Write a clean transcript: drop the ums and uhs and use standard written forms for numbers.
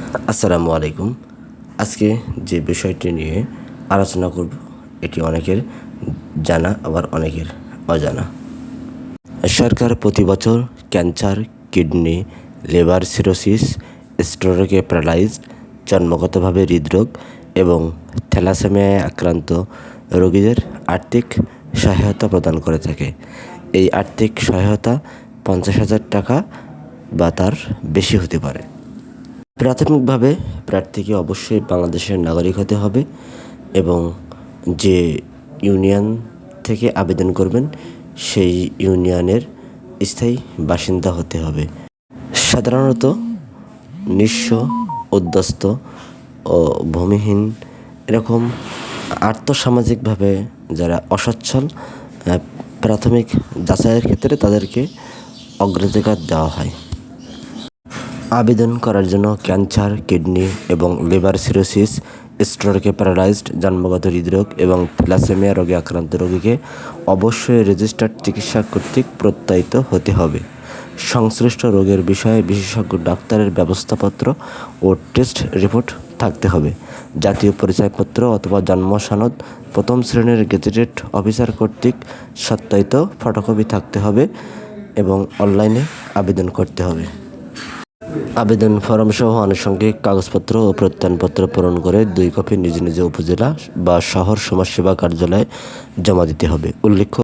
আসসালামু আলাইকুম। আজকে যে বিষয়টি নিয়ে আলোচনা করব এটি অনেকের জানা আবার অনেকের অজানা। সরকার প্রতি বছর ক্যান্সার, কিডনি, লিভার সিরোসিস, স্ট্রোকে প্যারালাইজড, জন্মগতভাবে হৃদরোগ এবং থ্যালাসেমিয়ায় আক্রান্ত রোগীদের আর্থিক সহায়তা প্রদান করে থাকে। এই আর্থিক সহায়তা 50,000 টাকা বা তার বেশি হতে পারে। প্রাথমিকভাবে প্রার্থীকে অবশ্যই বাংলাদেশের নাগরিক হতে হবে এবং যে ইউনিয়ন থেকে আবেদন করবেন সেই ইউনিয়নের স্থায়ী বাসিন্দা হতে হবে। সাধারণত নিঃস্ব, উদ্বাস্তু ও ভূমিহীন এরকম আর্থসামাজিকভাবে যারা অসচ্ছল প্রাথমিক যাচাইয়ের ক্ষেত্রে তাদেরকে অগ্রাধিকার দেওয়া হয়। আবেদন করার জন্য ক্যান্সার, কিডনি এবং লিভার সিরোসিস, স্ট্রোকে প্যারালাইজড, জন্মগত হৃদরোগ এবং থ্যালাসেমিয়া রোগে আক্রান্ত রোগীকে অবশ্যই রেজিস্টার্ড চিকিৎসক কর্তৃক প্রত্যয়িত হতে হবে। সংশ্লিষ্ট রোগের বিষয়ে বিশেষজ্ঞ ডাক্তারের ব্যবস্থাপত্র ও টেস্ট রিপোর্ট থাকতে হবে। জাতীয় পরিচয়পত্র অথবা জন্ম সনদ প্রথম শ্রেণীর গেজেটেড অফিসার কর্তৃক সত্যায়িত ফটোকপি থাকতে হবে এবং অনলাইনে আবেদন করতে হবে। আবেদন ফরম সহ আনুষঙ্গিক কাগজপত্র ও প্রত্যয়নপত্র পূরণ করে 2 কপি নিজ নিজ উপজেলা বা শহর সমাজসেবা কার্যালয়ে জমা দিতে হবে। উল্লেখ্য